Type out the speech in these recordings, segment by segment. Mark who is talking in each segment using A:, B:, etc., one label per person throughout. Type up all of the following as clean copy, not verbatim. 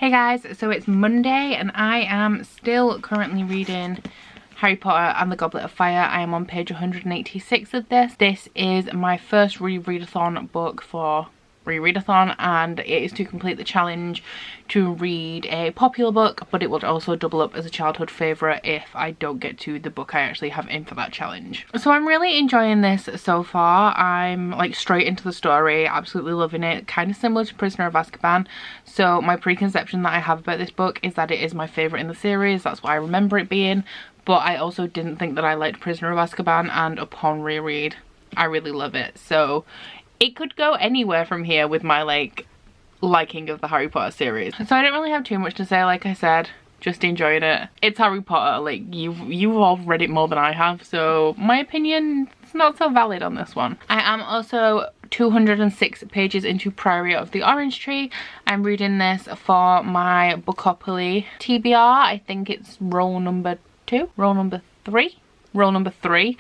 A: Hey guys, so it's Monday and I am still currently reading Harry Potter and the Goblet of Fire. I am on page 186 of this. This is my first ReRead-A-Thon book for ReRead-A-Thon, and it is to complete the challenge to read a popular book, but it will also double up as a childhood favourite if I don't get to the book I actually have in for that challenge. So I'm really enjoying this so far. I'm like straight into the story, absolutely loving it. Kind of similar to Prisoner of Azkaban. So my preconception that I have about this book is that it is my favourite in the series. That's what I remember it being. But I also didn't think that I liked Prisoner of Azkaban, and upon reread I really love it. So it could go anywhere from here with my liking of the Harry Potter series. So I don't really have too much to say. Like I said, just enjoying it. It's Harry Potter. Like you've all read it more than I have, so my opinion is not so valid on this one. I am also 206 pages into Priory of the Orange Tree. I'm reading this for my Bookopoly TBR. I think it's roll number 2, roll number 3,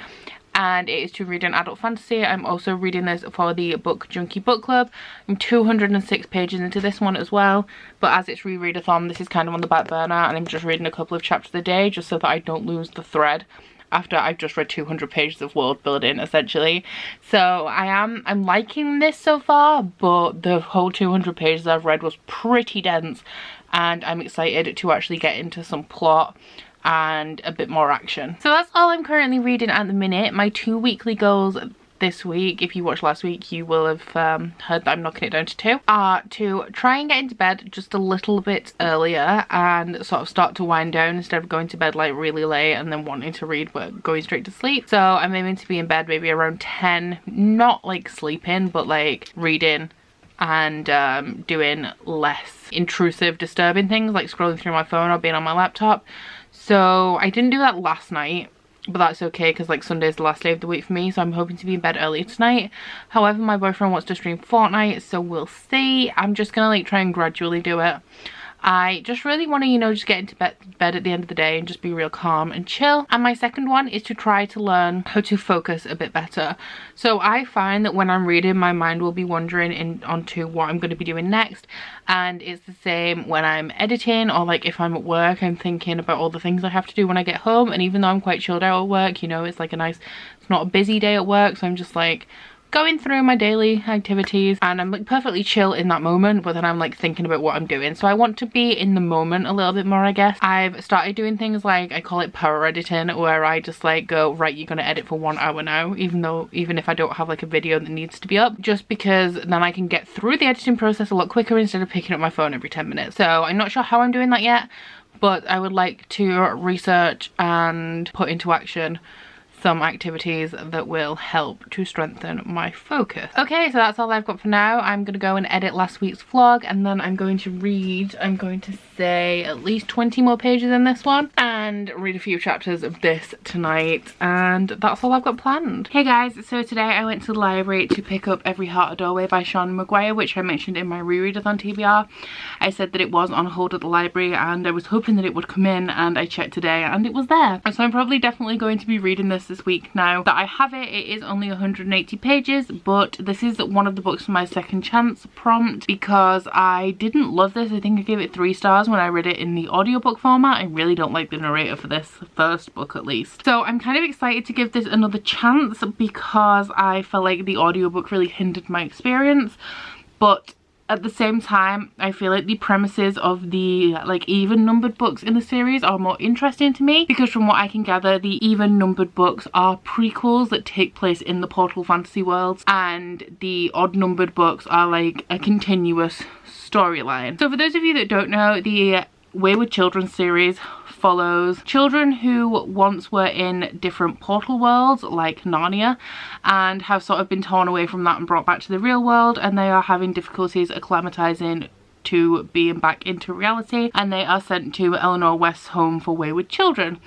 A: and it is to read an adult fantasy. I'm also reading this for the book Junkie book club. I'm 206 pages into this one as well, but as it's ReRead-A-Thon, this is kind of on the back burner, and I'm just reading a couple of chapters a day just so that I don't lose the thread after I've just read 200 pages of world building essentially. So I'm liking this so far, but the whole 200 pages I've read was pretty dense, and I'm excited to actually get into some plot and a bit more action. So that's all I'm currently reading at the minute. My 2 weekly goals this week, if you watched last week you will have heard that I'm knocking it down to 2, are to try and get into bed just a little bit earlier and sort of start to wind down instead of going to bed like really late and then wanting to read but going straight to sleep. So I'm aiming to be in bed maybe around 10, not like sleeping but like reading and doing less intrusive disturbing things like scrolling through my phone or being on my laptop. So I didn't do that last night, but that's okay because like Sunday's the last day of the week for me, so I'm hoping to be in bed early tonight. However, my boyfriend wants to stream Fortnite, so we'll see. I'm just gonna like try and gradually do it. I just really want to, you know, just get into bed at the end of the day and just be real calm and chill. And my second one is to try to learn how to focus a bit better. So I find that when I'm reading, my mind will be wandering onto what I'm going to be doing next. And it's the same when I'm editing, or like if I'm at work, I'm thinking about all the things I have to do when I get home. And even though I'm quite chilled out at work, you know, it's like it's not a busy day at work, so I'm just like going through my daily activities and I'm like perfectly chill in that moment, but then I'm like thinking about what I'm doing. So I want to be in the moment a little bit more, I guess. I've started doing things like, I call it power editing, where I just like go, right, you're gonna edit for 1 hour now, even if I don't have like a video that needs to be up, just because then I can get through the editing process a lot quicker instead of picking up my phone every 10 minutes. So I'm not sure how I'm doing that yet, but I would like to research and put into action some activities that will help to strengthen my focus. Okay, so that's all I've got for now. I'm gonna go and edit last week's vlog, and then I'm going to say at least 20 more pages in this one and read a few chapters of this tonight, and that's all I've got planned. Hey guys, so today I went to the library to pick up Every Heart a Doorway by Sean Maguire, which I mentioned in my ReRead-A-Thon TBR. I said that it was on hold at the library and I was hoping that it would come in, and I checked today and it was there. So I'm probably definitely going to be reading this week now that I have it. It is only 180 pages, but this is one of the books for my second chance prompt because I didn't love this. I think I gave it 3 stars when I read it in the audiobook format. I really don't like the narrator for this first book at least. So I'm kind of excited to give this another chance because I felt like the audiobook really hindered my experience, but at the same time, I feel like the premises of the like even numbered books in the series are more interesting to me, because from what I can gather, the even numbered books are prequels that take place in the Portal fantasy worlds, and the odd numbered books are like a continuous storyline. So for those of you that don't know, the Wayward Children series follows children who once were in different portal worlds like Narnia and have sort of been torn away from that and brought back to the real world, and they are having difficulties acclimatizing to being back into reality, and they are sent to Eleanor West's home for wayward children,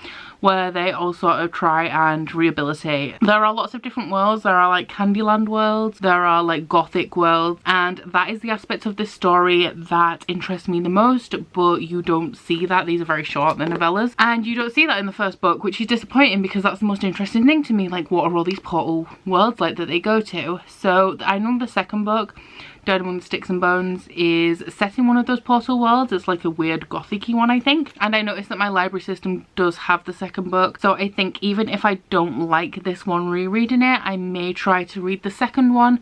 A: where they all sort of try and rehabilitate. There are lots of different worlds. There are like Candyland worlds, there are like gothic worlds, and that is the aspect of this story that interests me the most, but you don't see that. These are very short, the novellas, and you don't see that in the first book, which is disappointing because that's the most interesting thing to me. Like, what are all these portal worlds like that they go to? So I know the second book, Died Among the Sticks and Bones, is set in one of those portal worlds. It's like a weird gothic-y one, I think. And I noticed that my library system does have the second book. So I think even if I don't like this one rereading it, I may try to read the second one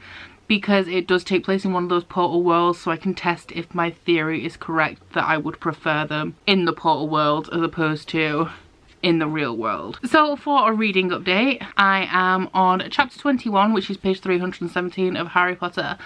A: because it does take place in one of those portal worlds, so I can test if my theory is correct that I would prefer them in the portal world as opposed to in the real world. So for a reading update, I am on chapter 21, which is page 317 of Harry Potter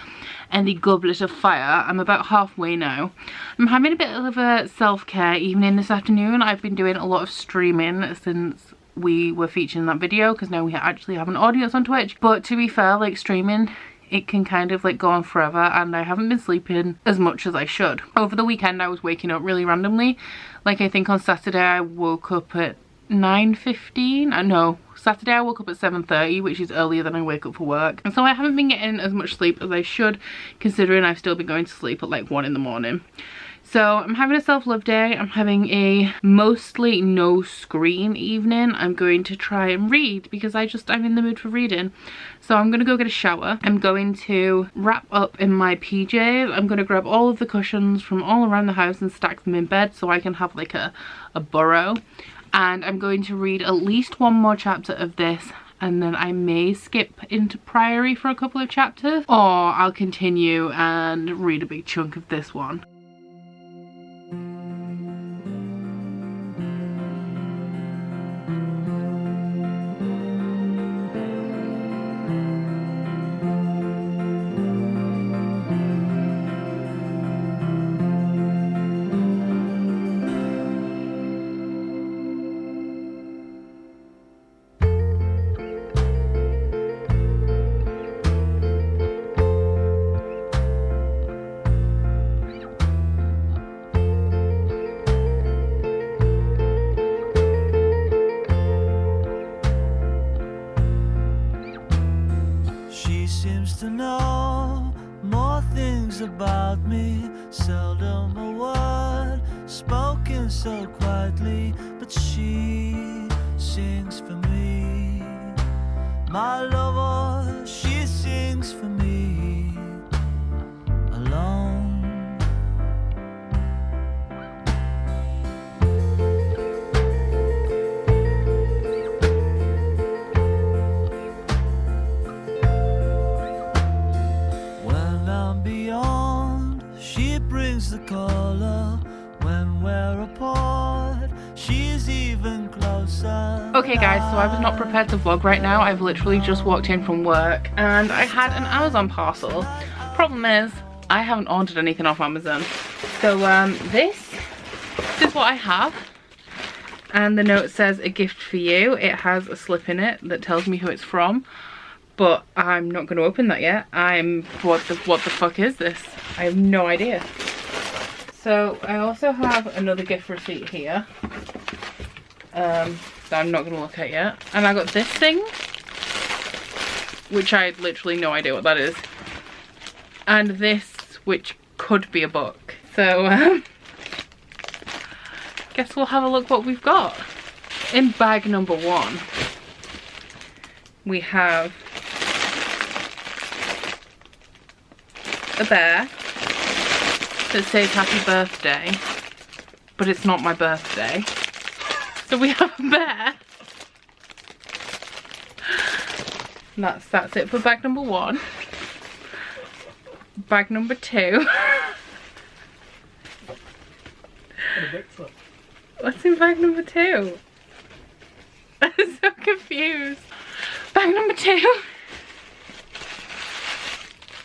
A: and the Goblet of Fire. I'm about halfway now. I'm having a bit of a self-care evening this afternoon. I've been doing a lot of streaming since we were featuring that video, because now we actually have an audience on Twitch. But to be fair, like, streaming, it can kind of like go on forever, and I haven't been sleeping as much as I should. Over the weekend I was waking up really randomly. Like, I think on Saturday I woke up at 9:15. No, Saturday I woke up at 7:30, which is earlier than I wake up for work, and so I haven't been getting as much sleep as I should, considering I've still been going to sleep at like 1 in the morning. So I'm having a self-love day. I'm having a mostly no screen evening. I'm going to try and read because I'm in the mood for reading. So I'm gonna go get a shower. I'm going to wrap up in my PJs. I'm gonna grab all of the cushions from all around the house and stack them in bed so I can have like a burrow. And I'm going to read at least one more chapter of this, and then I may skip into Priory for a couple of chapters, or I'll continue and read a big chunk of this one.
B: To know more things about me, seldom a word spoken so quietly, but she sings for me. My lover, she sings for me alone. The color when we're apart, she's even closer.
A: Okay guys, so I was not prepared to vlog right now. I've literally just walked in from work and I had an Amazon parcel. Problem is, I haven't ordered anything off Amazon. So this is what I have. And the note says, "A gift for you." It has a slip in it that tells me who it's from. But I'm not going to open that yet. What the fuck is this? I have no idea. So I also have another gift receipt here that I'm not going to look at yet. And I got this thing, which I had literally no idea what that is. And this, which could be a book. So guess we'll have a look what we've got. In bag number 1, we have a bear that says happy birthday, but it's not my birthday. So we have a bear. That's it for bag number 1. Bag number 2. What's in bag number 2? I'm so confused. Bag number 2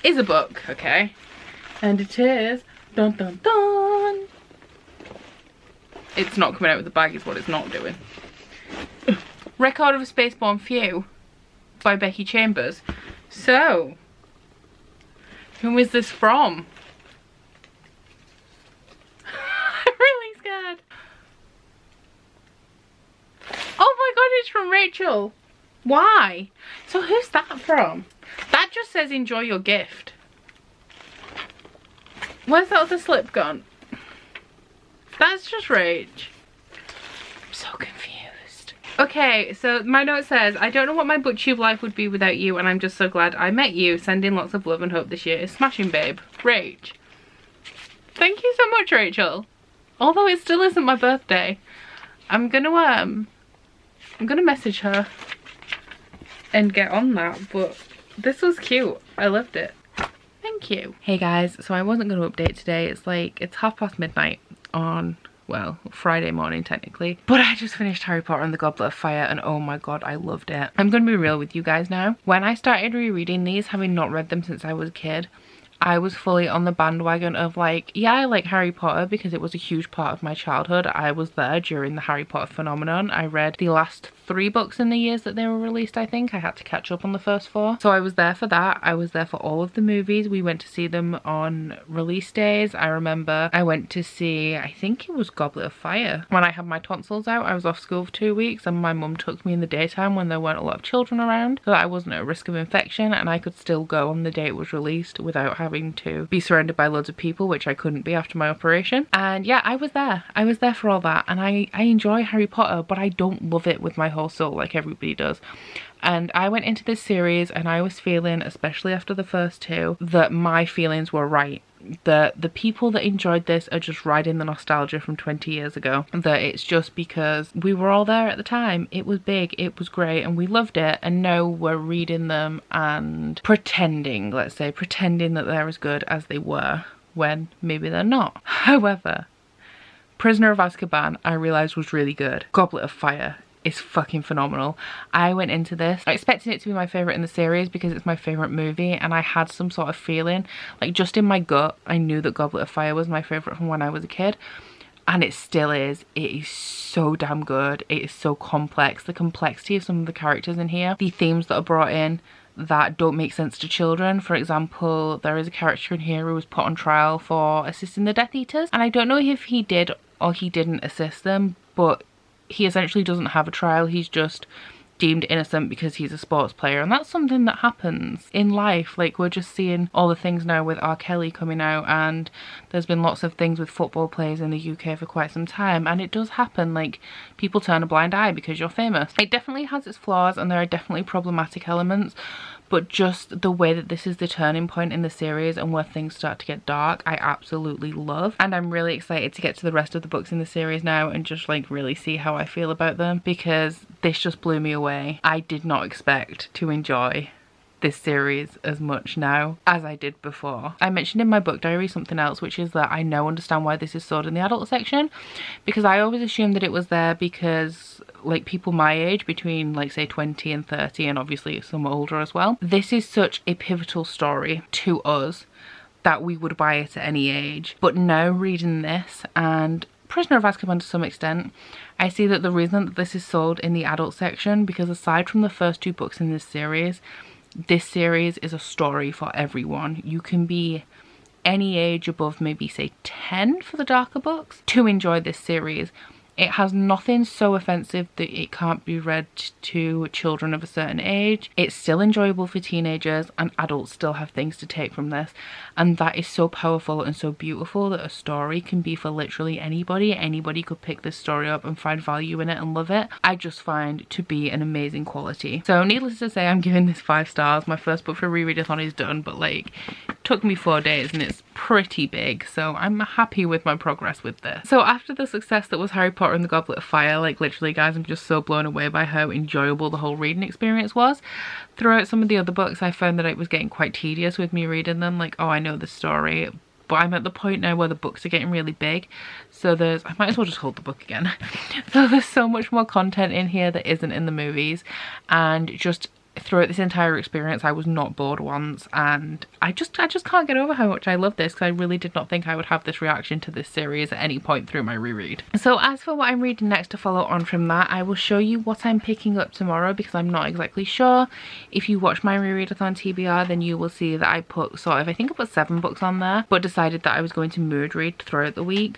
A: is a book, okay? And it is, dun dun dun. It's not coming out with the bag is what it's not doing. Record of a Spaceborne Few by Becky Chambers. So, who is this from? I'm really scared. from Rachael. Why? So who's that from? That just says enjoy your gift. Where's that other slip gone? That's just Rach. I'm so confused. Okay, so my note says, I don't know what my booktube life would be without you, and I'm just so glad I met you. Sending lots of love and hope this year is smashing, babe. Rach. Thank you so much, Rachael. Although it still isn't my birthday. I'm gonna message her and get on that, but this was cute. I loved it. Thank you. Hey guys, so I wasn't going to update today. It's midnight on, well, Friday morning technically. But I just finished Harry Potter and the Goblet of Fire and oh my god, I loved it. I'm going to be real with you guys now. When I started rereading these, having not read them since I was a kid, I was fully on the bandwagon of like, yeah, I like Harry Potter because it was a huge part of my childhood. I was there during the Harry Potter phenomenon. I read the last 3 books in the years that they were released, I think. I had to catch up on the first 4. So I was there for that. I was there for all of the movies. We went to see them on release days. I remember I went to see, I think it was Goblet of Fire. When I had my tonsils out, I was off school for 2 weeks and my mum took me in the daytime when there weren't a lot of children around. So I wasn't at risk of infection and I could still go on the day it was released without having to be surrounded by loads of people, which I couldn't be after my operation. And yeah, I was there. I was there for all that. And I enjoy Harry Potter, but I don't love it with my whole soul like everybody does. And I went into this series and I was feeling, especially after the first 2, that my feelings were right. That the people that enjoyed this are just riding the nostalgia from 20 years ago. That it's just because we were all there at the time. It was big, it was great, and we loved it. And now we're reading them and pretending, let's say, pretending that they're as good as they were when maybe they're not. However, Prisoner of Azkaban I realised was really good. Goblet of Fire is fucking phenomenal. I went into this expecting it to be my favourite in the series because it's my favourite movie, and I had some sort of feeling, like just in my gut, I knew that Goblet of Fire was my favourite from when I was a kid, and it still is. It is so damn good. It is so complex. The complexity of some of the characters in here, the themes that are brought in that don't make sense to children. For example, there is a character in here who was put on trial for assisting the Death Eaters, and I don't know if he did or he didn't assist them, but he essentially doesn't have a trial. He's just deemed innocent because he's a sports player, and that's something that happens in life. Like, we're just seeing all the things now with R. Kelly coming out, and there's been lots of things with football players in the UK for quite some time, and it does happen. Like, people turn a blind eye because you're famous. It definitely has its flaws and there are definitely problematic elements, but just the way that this is the turning point in the series and where things start to get dark, I absolutely love. And I'm really excited to get to the rest of the books in the series now and just like really see how I feel about them, because this just blew me away. I did not expect to enjoy this series as much now as I did before. I mentioned in my book diary something else, which is that I now understand why this is sold in the adult section, because I always assumed that it was there because like people my age, between like say 20 and 30, and obviously some older as well, this is such a pivotal story to us that we would buy it at any age. But now reading this and Prisoner of Azkaban to some extent, I see that the reason that this is sold in the adult section, because aside from the first 2 books in this series is a story for everyone. You can be any age above maybe say 10 for the darker books to enjoy this series. It has nothing so offensive that it can't be read to children of a certain age. It's still enjoyable for teenagers, and adults still have things to take from this. And that is so powerful and so beautiful, that a story can be for literally anybody. Anybody could pick this story up and find value in it and love it. I just find to be an amazing quality. So needless to say, I'm giving this 5 stars. My first book for ReRead-A-Thon is done, but like, it took me 4 days and it's pretty big, so I'm happy with my progress with this. So after the success that was Harry Potter and the Goblet of Fire, like literally guys, I'm just so blown away by how enjoyable the whole reading experience was. Throughout some of the other books, I found that it was getting quite tedious with me reading them. Like, oh, I know the story, but I'm at the point now where the books are getting really big, so I might as well just hold the book again. So there's so much more content in here that isn't in the movies, and just throughout this entire experience I was not bored once, and I just can't get over how much I love this, because I really did not think I would have this reaction to this series at any point through my reread. So as for what I'm reading next to follow on from that, I will show you what I'm picking up tomorrow, because I'm not exactly sure. If you watch my ReRead-A-Thon TBR, then you will see that I put I think I put 7 books on there, but decided that I was going to mood read throughout the week.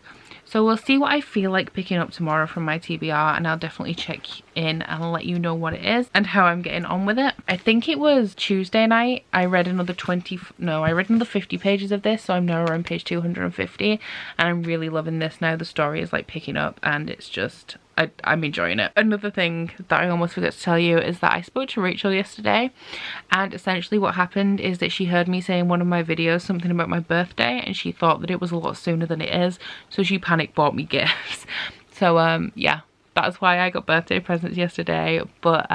A: So we'll see what I feel like picking up tomorrow from my TBR, and I'll definitely check in and let you know what it is and how I'm getting on with it. I think it was Tuesday night I read another 50 pages of this, so I'm now around page 250 and I'm really loving this now. The story is like picking up and it's just, I'm enjoying it. Another thing that I almost forgot to tell you is that I spoke to Rachael yesterday, and essentially what happened is that she heard me say in one of my videos something about my birthday and she thought that it was a lot sooner than it is, so she panic bought me gifts. So yeah, that's why I got birthday presents yesterday. But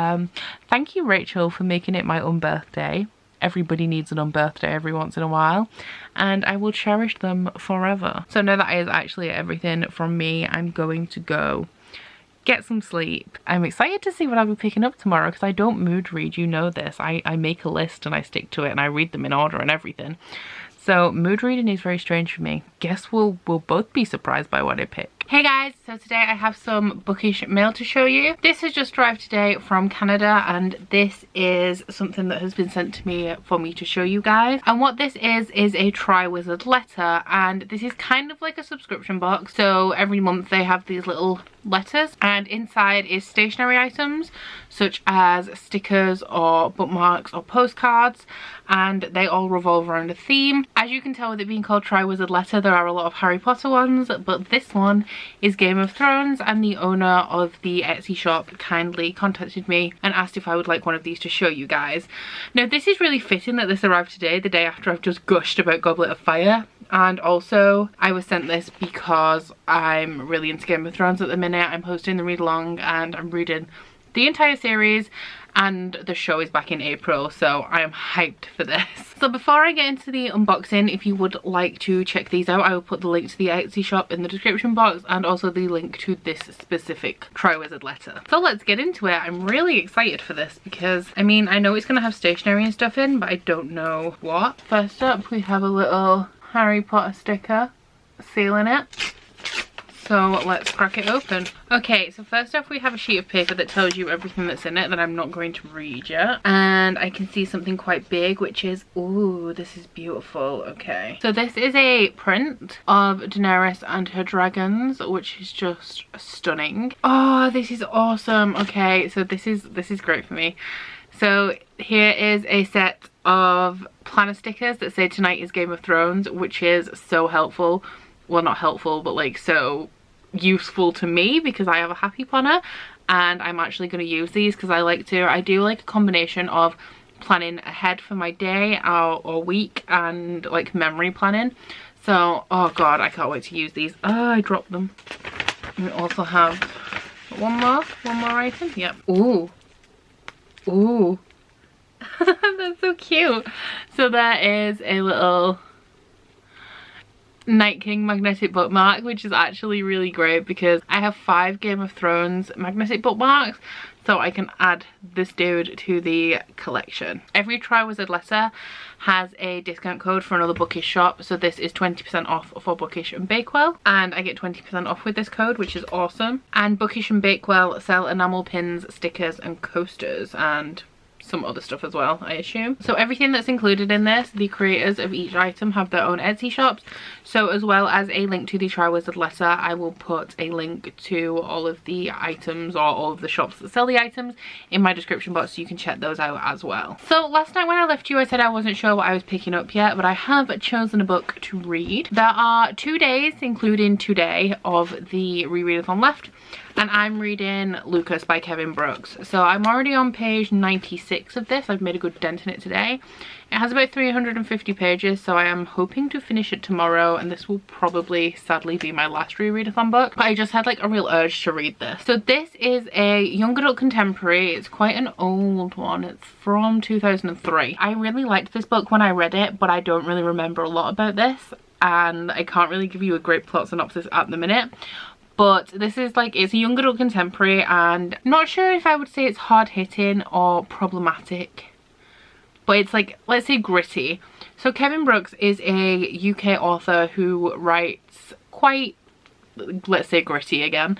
A: thank you, Rachael, for making it my unbirthday. Everybody needs an unbirthday every once in a while, and I will cherish them forever. So now that is actually everything from me, I'm going to go get some sleep. I'm excited to see what I'll be picking up tomorrow because I don't mood read, you know this. I make a list and I stick to it and I read them in order and everything. So mood reading is very strange for me. Guess we'll both be surprised by what I pick. Hey guys, so today I have some Bookish mail to show you. This has just arrived today from Canada and this is something that has been sent to me for me to show you guys. And what this is a Triwizard letter, and this is kind of like a subscription box. So every month they have these little letters and inside is stationery items such as stickers or bookmarks or postcards, and they all revolve around a theme. As you can tell with it being called Triwizard letter, there are a lot of Harry Potter ones, but this one is Game of Thrones, and the owner of the Etsy shop kindly contacted me and asked if I would like one of these to show you guys. Now this is really fitting that this arrived today, the day after I've just gushed about Goblet of Fire. And also I was sent this because I'm really into Game of Thrones at the minute. I'm hosting the read along and I'm reading the entire series, and the show is back in April, so I am hyped for this. So before I get into the unboxing, if you would like to check these out, I will put the link to the Etsy shop in the description box and also the link to this specific Triwizard letter. So let's get into it. I'm really excited for this because, I mean, I know it's going to have stationery and stuff in, but I don't know what. First up, we have a little Harry Potter sticker sealing it. So let's crack it open. Okay, so first off we have a sheet of paper that tells you everything that's in it that I'm not going to read yet. And I can see something quite big, which is, ooh, this is beautiful. Okay. So this is a print of Daenerys and her dragons, which is just stunning. Oh, this is awesome. Okay, so this is great for me. So here is a set of planner stickers that say tonight is Game of Thrones, which is so helpful. Well, not helpful, but like so useful to me because I have a happy planner and I'm actually going to use these because I do like a combination of planning ahead for my day or week and like memory planning. So, oh god, I can't wait to use these. Oh, I dropped them. We also have one more item. Yep. Ooh. Ooh. That's so cute. So that is a little Night King magnetic bookmark, which is actually really great because I have 5 Game of Thrones magnetic bookmarks, so I can add this dude to the collection. Every Triwizard letter has a discount code for another Bookish shop, so this is 20% off for Bookish and Bakewell, and I get 20% off with this code, which is awesome. And Bookish and Bakewell sell enamel pins, stickers and coasters and some other stuff as well, I assume. So everything that's included in this, the creators of each item have their own Etsy shops. So as well as a link to the Triwizard letter, I will put a link to all of the items or all of the shops that sell the items in my description box, so you can check those out as well. So last night when I left you, I said I wasn't sure what I was picking up yet, but I have chosen a book to read. There are 2 days, including today, of the ReRead-A-Thon left. And I'm reading Lucas by Kevin Brooks. So I'm already on page 96 of this. I've made a good dent in it today. It has about 350 pages, so I am hoping to finish it tomorrow, and this will probably sadly be my last ReRead-A-Thon book. But I just had like a real urge to read this. So this is a young adult contemporary. It's quite an old one. It's from 2003. I really liked this book when I read it, but I don't really remember a lot about this, and I can't really give you a great plot synopsis at the minute. But this is like, it's a young adult contemporary, and I'm not sure if I would say it's hard-hitting or problematic, but it's like, let's say gritty. So Kevin Brooks is a UK author who writes quite, let's say gritty again,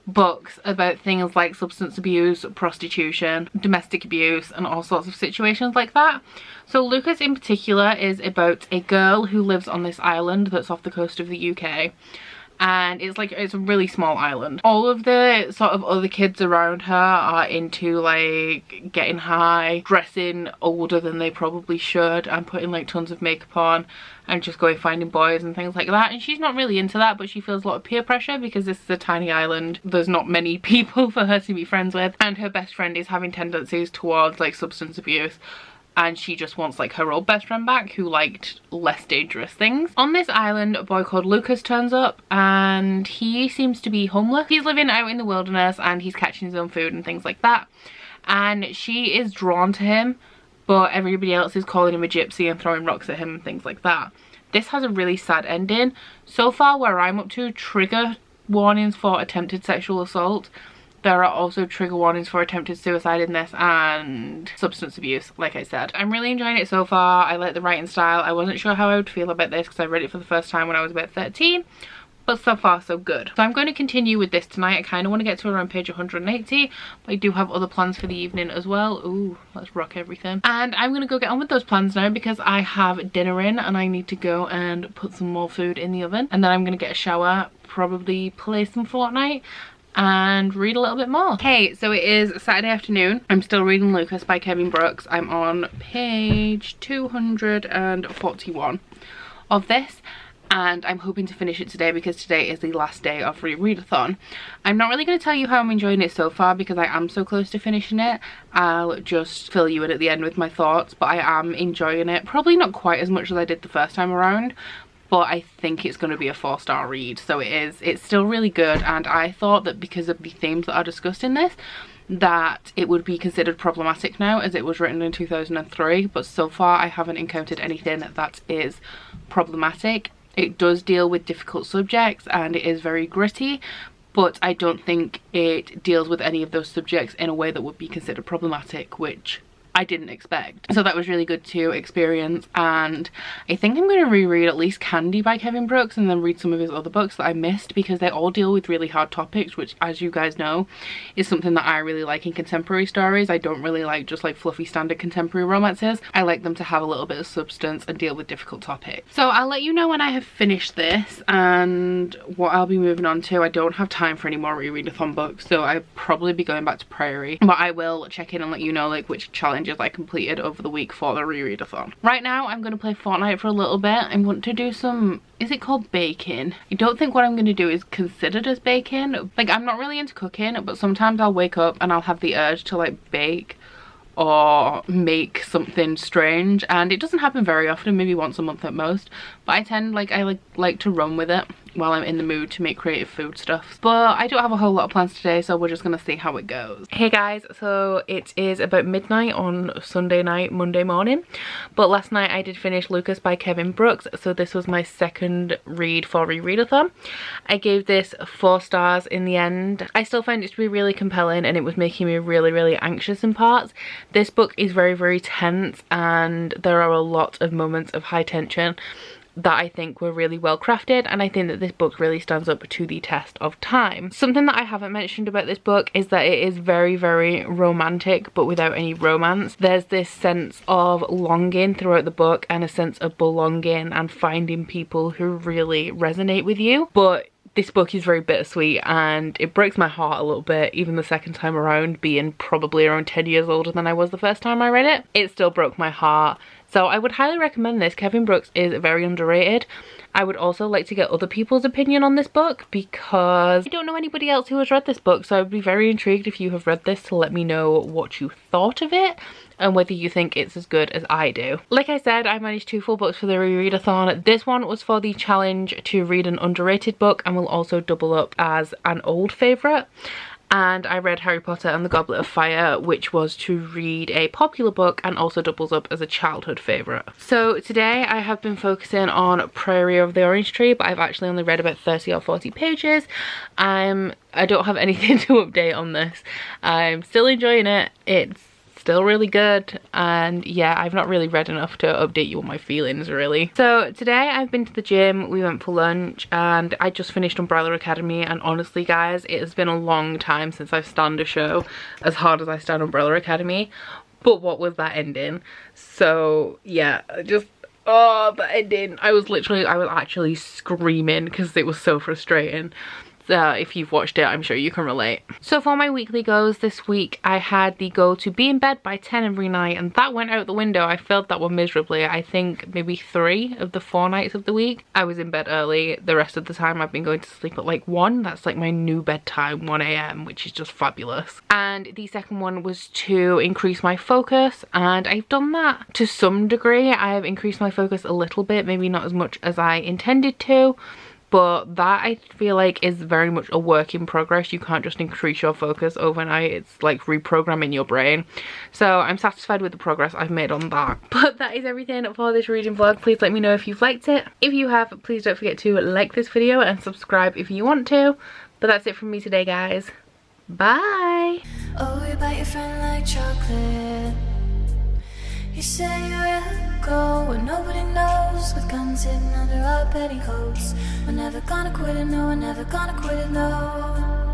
A: books about things like substance abuse, prostitution, domestic abuse and all sorts of situations like that. So Lucas in particular is about a girl who lives on this island that's off the coast of the UK. and it's a really small island. All of the sort of other kids around her are into like getting high, dressing older than they probably should, and putting like tons of makeup on and just going finding boys and things like that, and she's not really into that, but she feels a lot of peer pressure because this is a tiny island. There's not many people for her to be friends with, and her best friend is having tendencies towards like substance abuse, and she just wants like her old best friend back who liked less dangerous things. On this island, a boy called Lucas turns up, and he seems to be homeless. He's living out in the wilderness and he's catching his own food and things like that, and she is drawn to him, but everybody else is calling him a gypsy and throwing rocks at him and things like that. This has a really sad ending. So far where I'm up to, trigger warnings for attempted sexual assault. There are also trigger warnings for attempted suicide in this and substance abuse, like I said. I'm really enjoying it so far. I like the writing style. I wasn't sure how I would feel about this because I read it for the first time when I was about 13. But so far so good. So I'm going to continue with this tonight. I kind of want to get to around page 180, but I do have other plans for the evening as well. Ooh, let's rock everything. And I'm going to go get on with those plans now because I have dinner in and I need to go and put some more food in the oven. And then I'm going to get a shower, probably play some Fortnite and read a little bit more. Hey, so it is Saturday afternoon. I'm still reading Lucas by Kevin Brooks. I'm on page 241 of this, and I'm hoping to finish it today because today is the last day of ReRead-A-Thon. I'm not really going to tell you how I'm enjoying it so far because I am so close to finishing it. I'll just fill you in at the end with my thoughts, but I am enjoying it. Probably not quite as much as I did the first time around, but I think it's going to be a 4-star read. So it's still really good, and I thought that because of the themes that are discussed in this, that it would be considered problematic now as it was written in 2003, but so far I haven't encountered anything that is problematic. It does deal with difficult subjects and it is very gritty, but I don't think it deals with any of those subjects in a way that would be considered problematic, which I didn't expect. So that was really good to experience, and I think I'm going to reread at least Candy by Kevin Brooks and then read some of his other books that I missed because they all deal with really hard topics, which, as you guys know, is something that I really like in contemporary stories. I don't really like just like fluffy standard contemporary romances. I like them to have a little bit of substance and deal with difficult topics. So I'll let you know when I have finished this and what I'll be moving on to. I don't have time for any more ReRead-A-Thon books, so I'll probably be going back to Prairie, but I will check in and let you know like which challenges I completed over the week for the ReRead-A-Thon. Right now I'm going to play Fortnite for a little bit. I want to do some, is it called baking? I don't think what I'm going to do is considered as baking. Like, I'm not really into cooking, but sometimes I'll wake up and I'll have the urge to like bake or make something strange, and it doesn't happen very often, maybe once a month at most, but I tend I like to run with it while I'm in the mood to make creative food stuff. But I don't have a whole lot of plans today, so we're just gonna see how it goes. Hey guys, so it is about midnight on Sunday night, Monday morning, but last night I did finish Lucas by Kevin Brooks, so this was my second read for ReRead-A-Thon. I gave this 4 stars in the end. I still found it to be really compelling and it was making me really anxious in parts. This book is very tense and there are a lot of moments of high tension that I think were really well crafted, and I think that this book really stands up to the test of time. Something that I haven't mentioned about this book is that it is very romantic but without any romance. There's this sense of longing throughout the book and a sense of belonging and finding people who really resonate with you, but this book is very bittersweet and it breaks my heart a little bit, even the second time around, being probably around 10 years older than I was the first time I read it. It still broke my heart. So I would highly recommend this. Kevin Brooks is very underrated. I would also like to get other people's opinion on this book because I don't know anybody else who has read this book, so I would be very intrigued if you have read this to let me know what you thought of it and whether you think it's as good as I do. Like I said, I managed 2 full books for the ReRead-A-Thon. This one was for the challenge to read an underrated book and will also double up as an old favourite. And I read Harry Potter and the Goblet of Fire, which was to read a popular book and also doubles up as a childhood favourite. So today I have been focusing on Prairie of the Orange Tree, but I've actually only read about 30 or 40 pages. I don't have anything to update on this. I'm still enjoying it. It's still really good, and yeah, I've not really read enough to update you on my feelings really. So today I've been to the gym, we went for lunch, and I just finished Umbrella Academy, and honestly guys, it has been a long time since I've stand a show as hard as I stand Umbrella Academy, but what was that ending? So yeah, Oh, the ending. I was actually screaming because it was so frustrating. If you've watched it, I'm sure you can relate. So for my weekly goes this week, I had the goal to be in bed by 10 every night, and that went out the window. I failed that one miserably. I think maybe 3 of the 4 nights of the week I was in bed early. The rest of the time I've been going to sleep at like 1. That's like my new bedtime, 1 AM, which is just fabulous. And the second one was to increase my focus, and I've done that to some degree. I've increased my focus a little bit, maybe not as much as I intended to. But that, I feel like, is very much a work in progress. You can't just increase your focus overnight. It's like reprogramming your brain. So I'm satisfied with the progress I've made on that. But that is everything for this reading vlog. Please let me know if you've liked it. If you have, please don't forget to like this video and subscribe if you want to. But that's it from me today, guys. Bye!
C: Oh, you bite your friend like chocolate. You say you will go where nobody knows, with guns hidden under our petticoats. We're never gonna quit it, no, we're never gonna quit it, no.